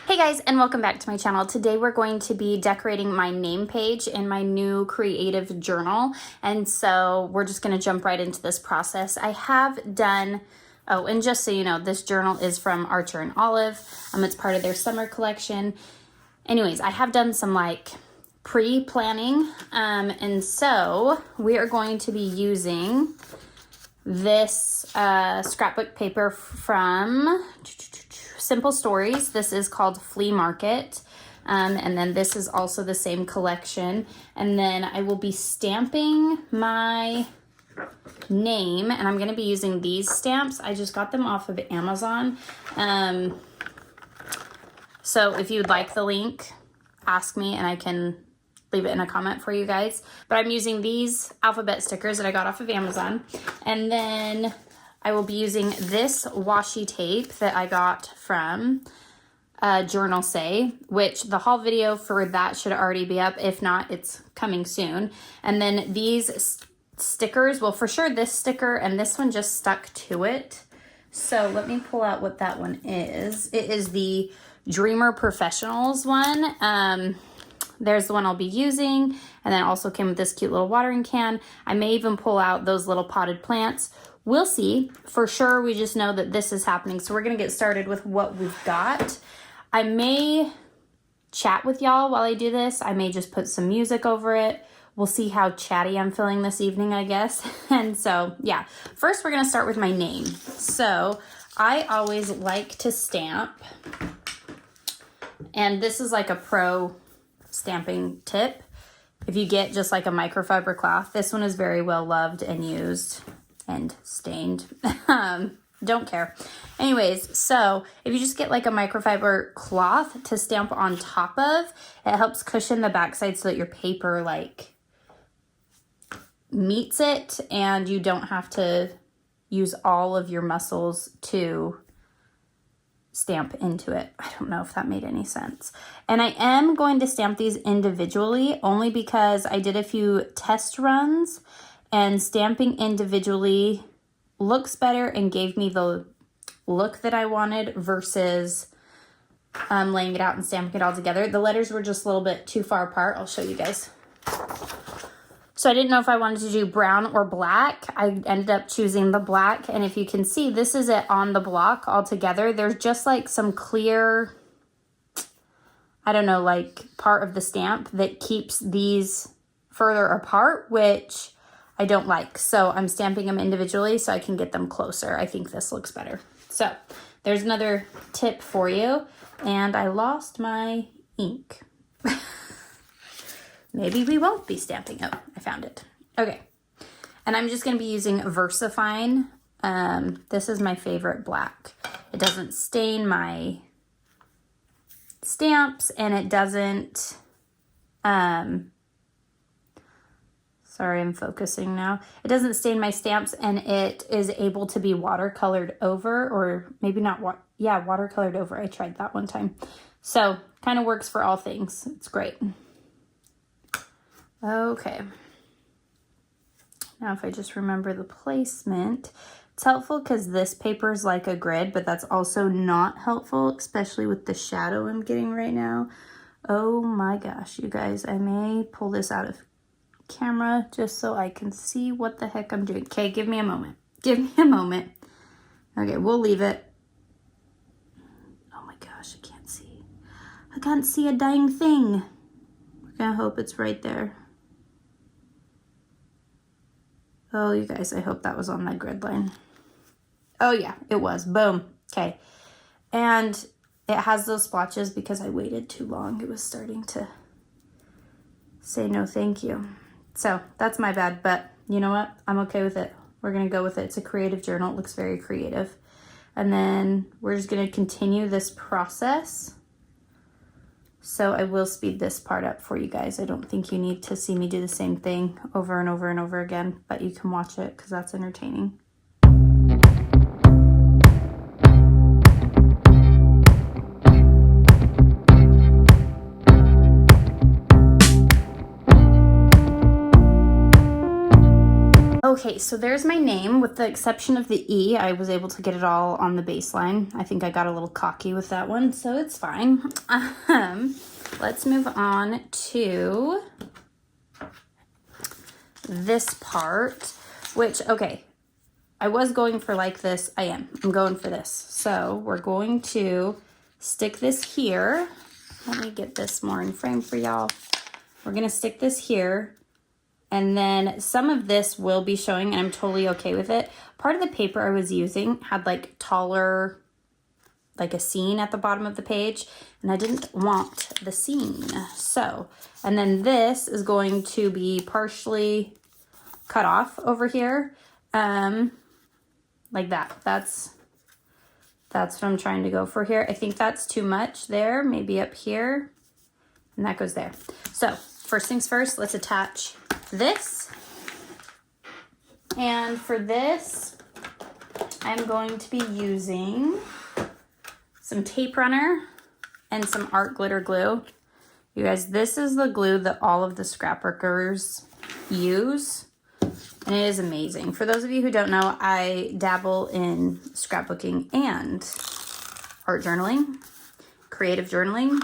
Hey guys, and welcome back to my channel. Today we're going to be decorating my name page in my new creative journal. And so we're just going to jump right into this process. I have done, oh, and just so you know, this journal is from Archer and Olive. It's part of their summer collection. Anyways, I have done some like pre-planning. And so we are going to be using this scrapbook paper from Simple Stories. This is called Flea Market. And then this is also the same collection. And then I will be stamping my name, and I'm going to be using these stamps. I just got them off of Amazon. So if you'd like the link, ask me and I can leave it in a comment for you guys. But I'm using these alphabet stickers that I got off of Amazon. And then I will be using this washi tape that I got from Journal Say, which the haul video for that should already be up. If not, it's coming soon. And then these stickers, well, for sure this sticker and this one just stuck to it. So let me pull out what that one is. It is the Dreamer Professionals one. There's the one I'll be using. And then it also came with this cute little watering can. I may even pull out those little potted plants. We'll see. For sure, we just know that this is happening. So we're going to get started with what we've got. I may chat with y'all while I do this. I may just put some music over it. We'll see how chatty I'm feeling this evening, I guess. And so, yeah. First, we're going to start with my name. So I always like to stamp. And this is like a pro stamping tip. If you get just like a microfiber cloth, this one is very well loved and used and stained. Don't care. Anyways, so if you just get like a microfiber cloth to stamp on top of, it helps cushion the backside so that your paper like meets it and you don't have to use all of your muscles to stamp into it. I don't know if that made any sense. And I am going to stamp these individually only because I did a few test runs and stamping individually looks better and gave me the look that I wanted versus laying it out and stamping it all together. The letters were just a little bit too far apart. I'll show you guys. So I didn't know if I wanted to do brown or black. I ended up choosing the black. And if you can see, this is it on the block all together. There's just like some clear, I don't know, like part of the stamp that keeps these further apart, which I don't like. So I'm stamping them individually so I can get them closer. I think this looks better. So there's another tip for you. And I lost my ink. Maybe we won't be stamping. Oh, I found it. Okay. And I'm just going to be using VersaFine. This is my favorite black. It doesn't stain my stamps and it doesn't, sorry, I'm focusing now. It doesn't stain my stamps and it is able to be watercolored over, or maybe not, watercolored over. I tried that one time. So kind of works for all things. It's great. Okay. Now if I just remember the placement, it's helpful because this paper is like a grid, but that's also not helpful, especially with the shadow I'm getting right now. Oh my gosh, you guys, I may pull this out of camera just so I can see what the heck I'm doing. Okay, give me a moment. Give me a moment. Okay, we'll leave it. Oh my gosh, I can't see. I can't see a dang thing. We're gonna hope it's right there. Oh, you guys, I hope that was on that grid line. Oh yeah, it was. Boom. Okay. And it has those splotches because I waited too long. It was starting to say no thank you. So that's my bad, but you know what? I'm okay with it. We're going to go with it. It's a creative journal. It looks very creative. And then we're just going to continue this process. So I will speed this part up for you guys. I don't think you need to see me do the same thing over and over and over again, but you can watch it because that's entertaining. Okay, so there's my name. With the exception of the E, I was able to get it all on the baseline. I think I got a little cocky with that one, so it's fine. Let's move on to this part, which, okay, I was going for like this. I'm going for this. So we're going to stick this here. Let me get this more in frame for y'all. We're going to stick this here. And then some of this will be showing, and I'm totally okay with it. Part of the paper I was using had like taller, like a scene at the bottom of the page, and I didn't want the scene. So, and then this is going to be partially cut off over here, like that. That's what I'm trying to go for here. I think that's too much there, maybe up here, and that goes there. So first things first, let's attach this. And for this, I'm going to be using some tape runner and some art glitter glue. You guys, this is the glue that all of the scrapbookers use, and it is amazing. For those of you who don't know, I dabble in scrapbooking and art journaling, creative journaling,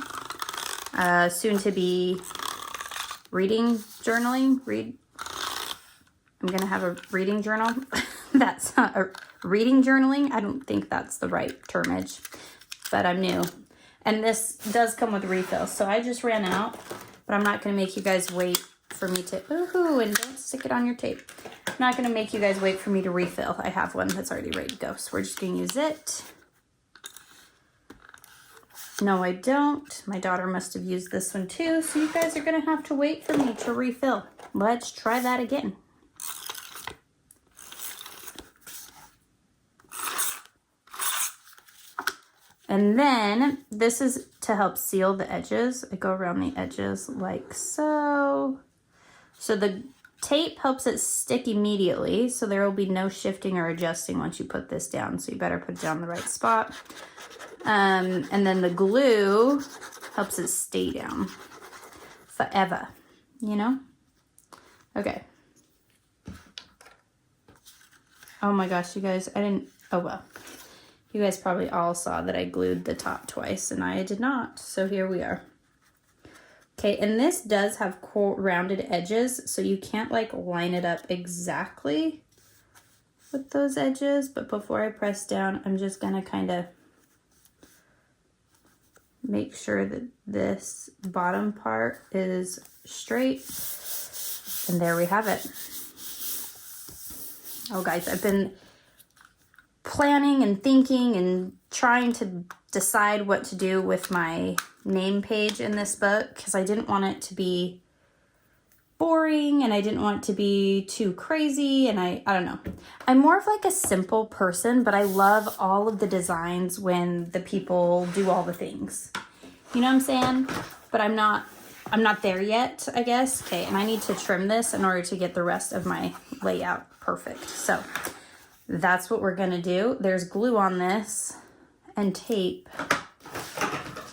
soon to be reading journaling. I'm gonna have a reading journal. That's not a reading journaling. I don't think that's the right termage, but I'm new. And this does come with refills, so I just ran out, but I'm not gonna make you guys wait for me to, ooh, and don't stick it on your tape. I'm not gonna make you guys wait for me to refill. I have one that's already ready to go, so we're just gonna use it. No, I don't. My daughter must have used this one too, so you guys are gonna have to wait for me to refill. Let's try that again. And then this is to help seal the edges. I go around the edges like so. So the tape helps it stick immediately, so there will be no shifting or adjusting once you put this down. So you better put it down the right spot. And then the glue helps it stay down forever, you know? Okay. Oh my gosh, you guys, oh well. You guys probably all saw that I glued the top twice, and I did not. So here we are. Okay, and this does have rounded edges, so you can't like line it up exactly with those edges. But before I press down, I'm just gonna kind of make sure that this bottom part is straight. And there we have it. Oh guys, I've been planning and thinking and trying to decide what to do with my name page in this book, because I didn't want it to be boring and I didn't want it to be too crazy, and I don't know. I'm more of like a simple person, but I love all of the designs when the people do all the things. You know what I'm saying? But I'm not there yet, I guess. Okay, and I need to trim this in order to get the rest of my layout perfect. So that's what we're gonna do. There's glue on this and tape.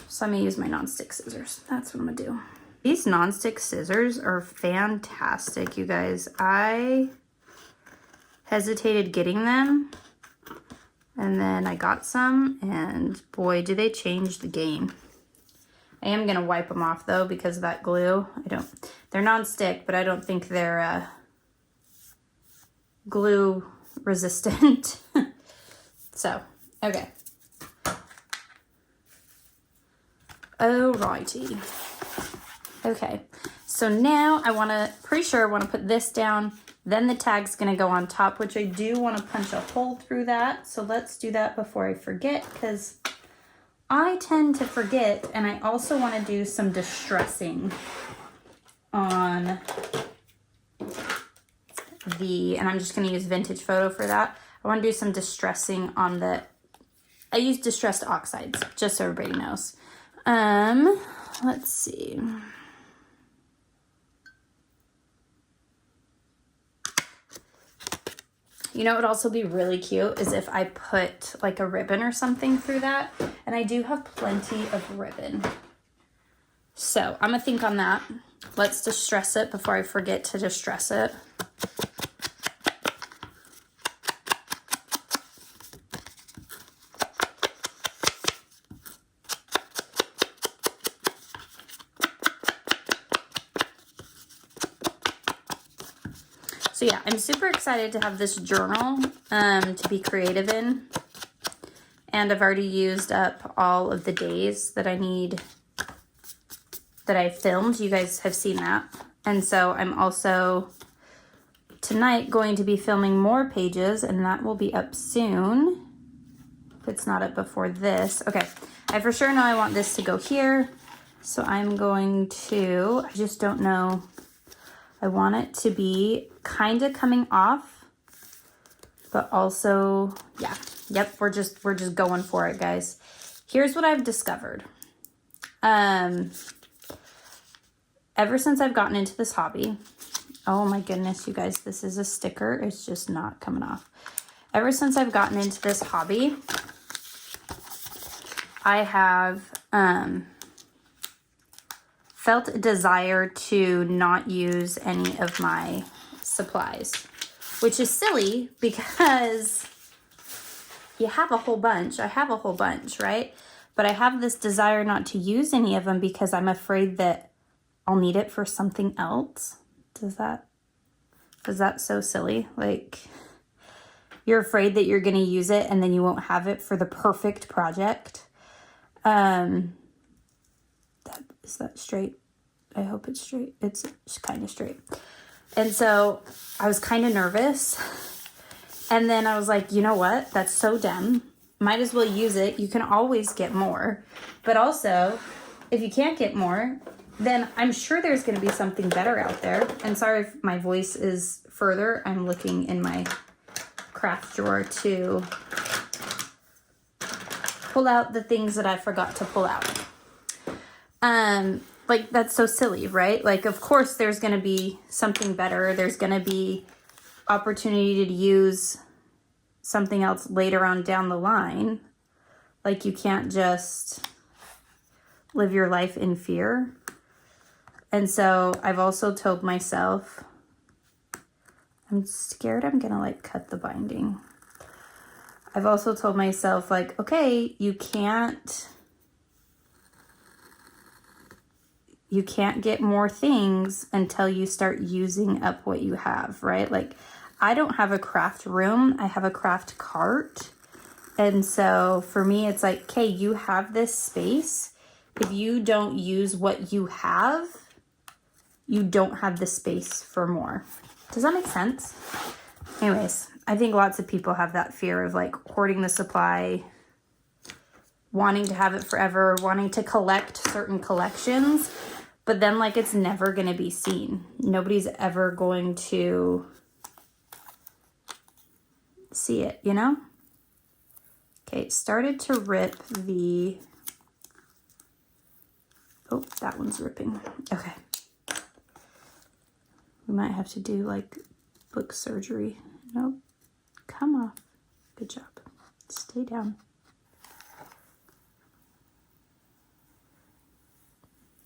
So I'm gonna use my nonstick scissors. That's what I'm gonna do. These nonstick scissors are fantastic, you guys. I hesitated getting them, and then I got some, and boy, do they change the game. I am gonna wipe them off though because of that glue. They're nonstick, but I don't think they're glue resistant. So, okay. Alrighty. Okay, so now pretty sure I wanna put this down, then the tag's gonna go on top, which I do wanna punch a hole through that. So let's do that before I forget, because I tend to forget, and I also wanna do some distressing on and I'm just gonna use Vintage Photo for that. I wanna do some distressing on I use distressed oxides, just so everybody knows. Let's see. You know what would also be really cute is if I put like a ribbon or something through that, and I do have plenty of ribbon. So I'm gonna think on that. Let's distress it before I forget to distress it. So yeah, I'm super excited to have this journal to be creative in. And I've already used up all of the days that I need, that I filmed. You guys have seen that. And so I'm also tonight going to be filming more pages, and that will be up soon. If it's not up before this. Okay, I for sure know I want this to go here. So I'm going to, I just don't know. I want it to be kind of coming off, but also, yeah, yep, we're just going for it, guys. Here's what I've discovered. Ever since I've gotten into this hobby, oh my goodness, you guys, this is a sticker. It's just not coming off. Ever since I've gotten into this hobby, I have felt a desire to not use any of my supplies, which is silly because you have a whole bunch. I have a whole bunch, right? But I have this desire not to use any of them because I'm afraid that I'll need it for something else. Is that so silly? Like, you're afraid that you're going to use it and then you won't have it for the perfect project. Is that straight? I hope it's straight. It's kind of straight. And so I was kind of nervous. And then I was like, you know what? That's so dumb. Might as well use it. You can always get more. But also, if you can't get more, then I'm sure there's going to be something better out there. And sorry if my voice is further. I'm looking in my craft drawer to pull out the things that I forgot to pull out. Like, that's so silly, right? Like, of course there's going to be something better. There's going to be opportunity to use something else later on down the line. Like, you can't just live your life in fear. And so I've also told myself, I'm scared I'm going to like cut the binding. I've also told myself, like, okay, you can't get more things until you start using up what you have, right? Like, I don't have a craft room. I have a craft cart. And so for me, it's like, okay, you have this space. If you don't use what you have, you don't have the space for more. Does that make sense? Anyways, I think lots of people have that fear of like hoarding the supply, wanting to have it forever, wanting to collect certain collections, but then like it's never going to be seen. Nobody's ever going to see it, you know? Okay, it started to rip the, oh, that one's ripping. Okay. We might have to do like book surgery. Nope. Come off. Good job. Stay down.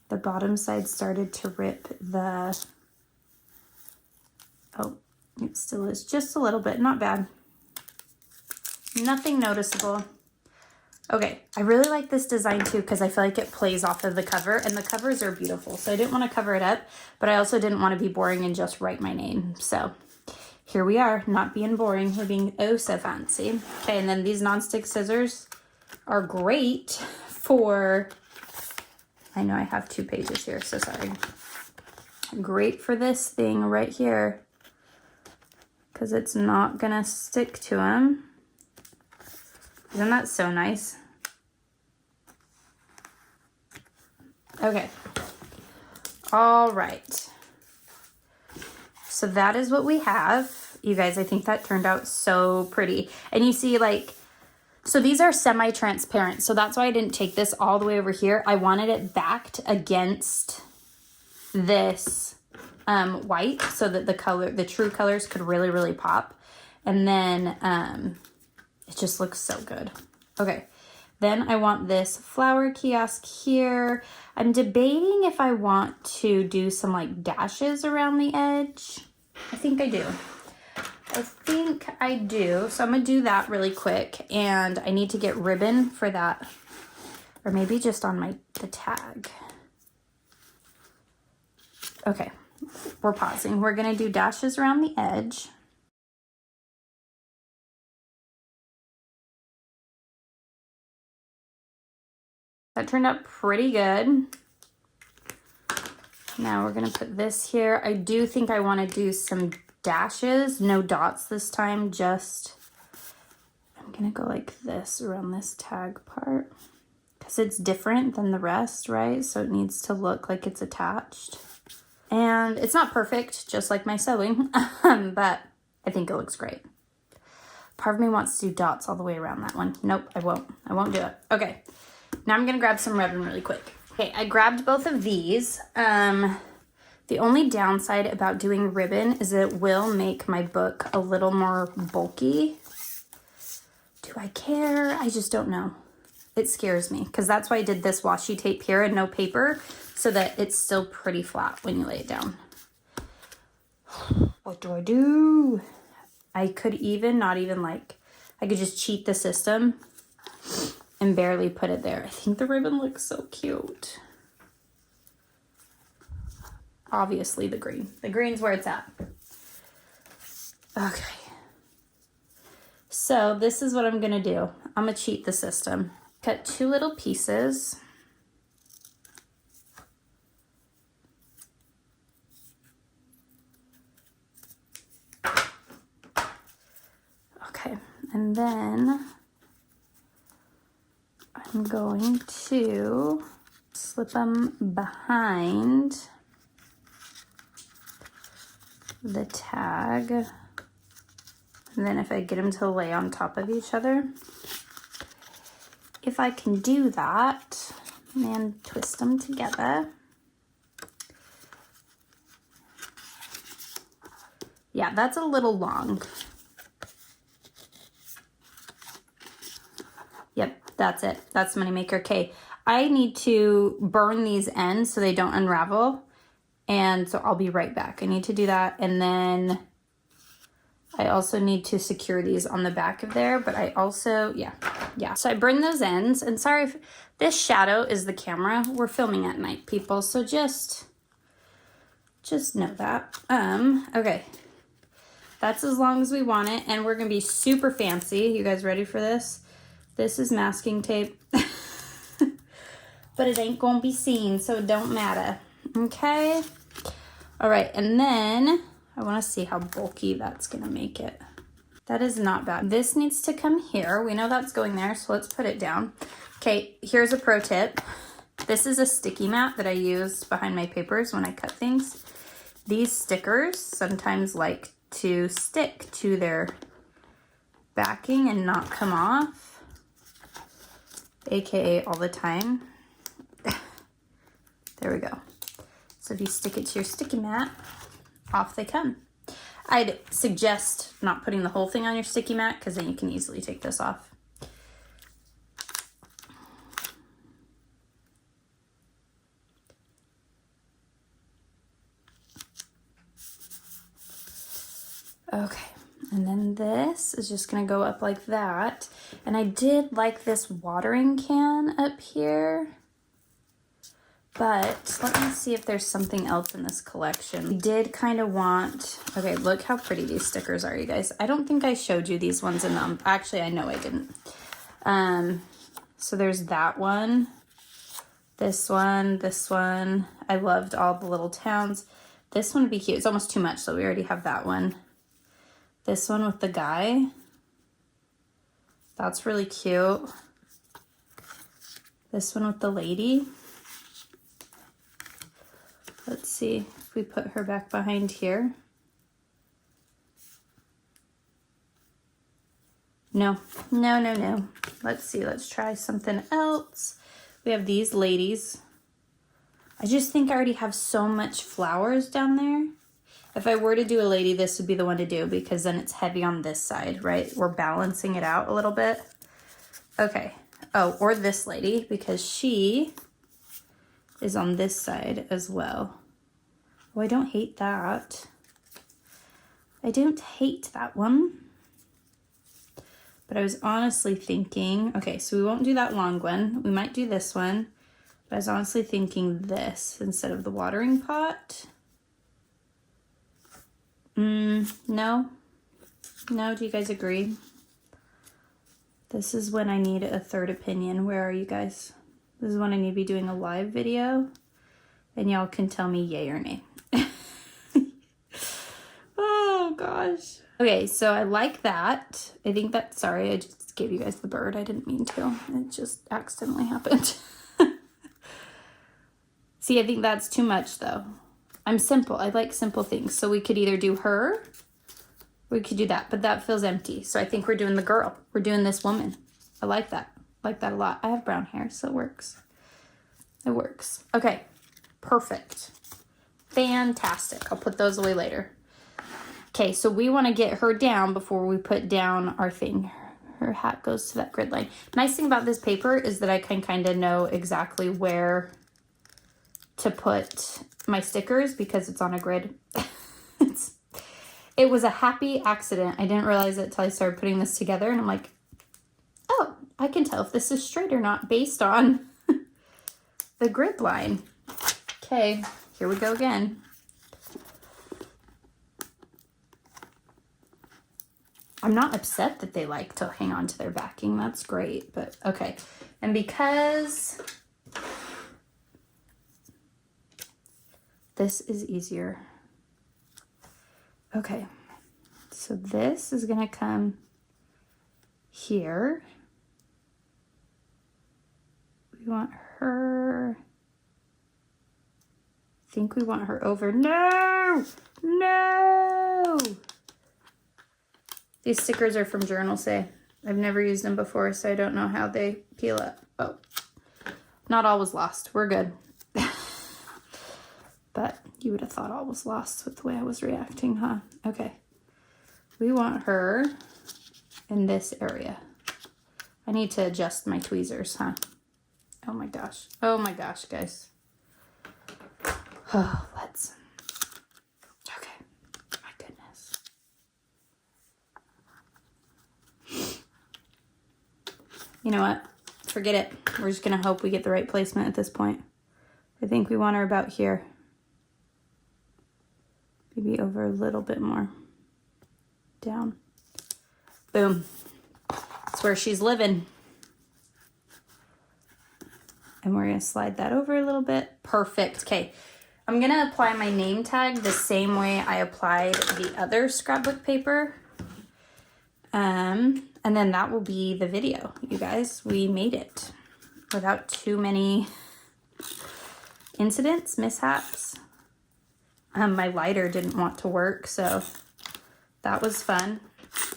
The bottom side started to rip the, oh, it still is just a little bit, not bad. Nothing noticeable. Okay, I really like this design too because I feel like it plays off of the cover, and the covers are beautiful. So I didn't want to cover it up, but I also didn't want to be boring and just write my name. So here we are, not being boring. We're being oh so fancy. Okay, and then these nonstick scissors are great for, I know I have 2 pages here, so sorry. Great for this thing right here because it's not gonna stick to them. Isn't that so nice? Okay. All right. So that is what we have. You guys, I think that turned out so pretty. And you see, like, so these are semi-transparent. So that's why I didn't take this all the way over here. I wanted it backed against this white so that the true colors could really, really pop. And then it just looks so good. Okay, then I want this flower kiosk here. I'm debating if I want to do some like dashes around the edge. I think I do. So I'm gonna do that really quick, and I need to get ribbon for that, or maybe just on the tag. Okay, we're pausing. We're gonna do dashes around the edge. That turned out pretty good. Now we're gonna put this here. I do think I wanna do some dashes, no dots this time, just, I'm gonna go like this around this tag part because it's different than the rest, right? So it needs to look like it's attached. And it's not perfect, just like my sewing, but I think it looks great. Part of me wants to do dots all the way around that one. Nope, I won't. I won't do it. Okay, now I'm gonna grab some ribbon really quick. Okay, I grabbed both of these. The only downside about doing ribbon is it will make my book a little more bulky. Do I care? I just don't know. It scares me because that's why I did this washi tape here and no paper so that it's still pretty flat when you lay it down. What do I do? I could even, not even like, I could just cheat the system and barely put it there. I think the ribbon looks so cute. Obviously the green. The green's where it's at. Okay. So this is what I'm gonna do. I'm gonna cheat the system. Cut 2 little pieces. Okay, and then I'm going to slip them behind the tag, and then if I get them to lay on top of each other, if I can do that, and twist them together. Yeah, that's a little long. Yep, that's it. That's the money maker. Okay, I need to burn these ends so they don't unravel. And so I'll be right back. I need to do that. And then I also need to secure these on the back of there, but I also, yeah. So I burned those ends, and sorry if this shadow is the camera. We're filming at night, people. So just know that. Okay. That's as long as we want it, and we're gonna be super fancy. You guys ready for this? This is masking tape, but it ain't gonna be seen, so it don't matter. Okay. All right, and then I want to see how bulky that's gonna make it. That is not bad. This needs to come here. We know that's going there, so let's put it down. Okay, here's a pro tip. This is a sticky mat that I used behind my papers when I cut things. These stickers sometimes like to stick to their backing and not come off, aka all the time. There we go. So if you stick it to your sticky mat, off they come. I'd suggest not putting the whole thing on your sticky mat because then you can easily take this off. Okay, and then this is just gonna go up like that. And I did like this watering can up here. But let me see if there's something else in this collection. We did kind of want, okay, look how pretty these stickers are, you guys. I don't think I showed you these ones in them. Actually, I know I didn't. So there's that one, this one, this one. I loved all the little towns. This one would be cute. It's almost too much, so we already have that one. This one with the guy. That's really cute. This one with the lady. Let's see if we put her back behind here. No. Let's see, let's try something else. We have these ladies. I just think I already have so much flowers down there. If I were to do a lady, this would be the one to do because then it's heavy on this side, right? We're balancing it out a little bit. Okay. Oh, or this lady because she is on this side as well. Oh, I don't hate that. I don't hate that one. But I was honestly thinking, okay, so we won't do that long one. We might do this one. But I was honestly thinking this instead of the watering pot. No. No, do you guys agree? This is when I need a third opinion. Where are you guys? This is when I need to be doing a live video. And y'all can tell me yay or nay. Oh, gosh. Okay, so I like that. I think that, sorry, I just gave you guys the bird. I didn't mean to. It just accidentally happened. See, I think that's too much, though. I'm simple. I like simple things. So we could either do her, we could do that, but that feels empty. So I think we're doing the girl. We're doing this woman. I like that. I like that a lot. I have brown hair, so it works. It works. Okay, perfect. Fantastic. I'll put those away later. Okay, so we want to get her down before we put down our thing. Her hat goes to that grid line. Nice thing about this paper is that I can kind of know exactly where to put my stickers because it's on a grid. It was a happy accident. I didn't realize it until I started putting this together, and I'm like, oh, I can tell if this is straight or not based on the grid line. Okay, here we go again. I'm not upset that they like to hang on to their backing. That's great, but okay. And because this is easier. Okay, so this is gonna come here. We want her, I think we want her over, no, no. These stickers are from Journal Say. I've never used them before, so I don't know how they peel up. Oh, not all was lost, we're good. But you would have thought all was lost with the way I was reacting, huh? Okay. We want her in this area. I need to adjust my tweezers, huh? Oh my gosh. Oh my gosh, guys. Oh, let's. Okay. My goodness. You know what? Forget it. We're just going to hope we get the right placement at this point. I think we want her about here. Maybe over a little bit more. Down. Boom. That's where she's living. And we're going to slide that over a little bit. Perfect. Okay. I'm going to apply my name tag the same way I applied the other scrapbook paper. And then that will be the video, you guys. We made it without too many incidents, mishaps. My lighter didn't want to work, so that was fun.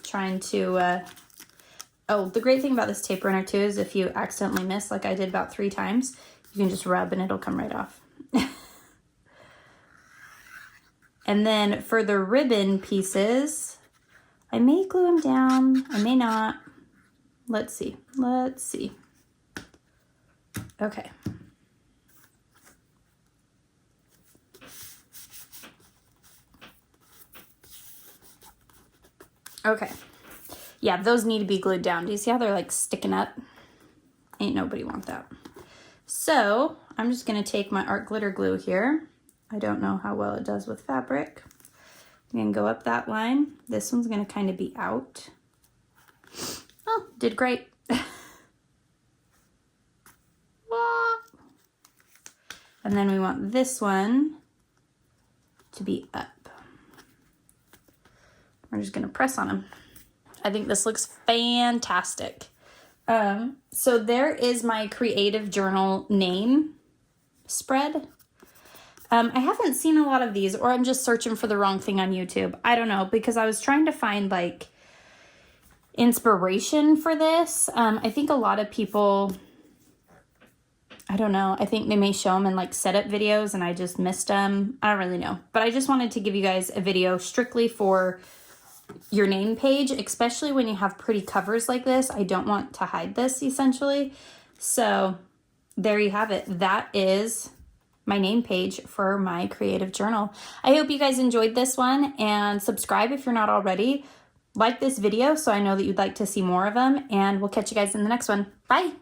Trying to, oh, the great thing about this tape runner too is if you accidentally miss, like I did about 3 times, you can just rub and it'll come right off. And then for the ribbon pieces, I may glue them down, I may not. Let's see, let's see. Okay. Okay. Yeah, those need to be glued down. Do you see how they're like sticking up? Ain't nobody want that. So I'm just going to take my art glitter glue here. I don't know how well it does with fabric. I'm going to go up that line. This one's going to kind of be out. Oh, did great. And then we want this one to be up. We're just going to press on them. I think this looks fantastic. So there is my creative journal name spread. I haven't seen a lot of these, or I'm just searching for the wrong thing on YouTube. I don't know, because I was trying to find like inspiration for this. I think a lot of people, I don't know, I think they may show them in like setup videos and I just missed them. I don't really know, but I just wanted to give you guys a video strictly for your name page, especially when you have pretty covers like this. I don't want to hide this essentially. So there you have it. That is my name page for my creative journal. I hope you guys enjoyed this one, and subscribe if you're not already. Like this video so I know that you'd like to see more of them, and we'll catch you guys in the next one. Bye.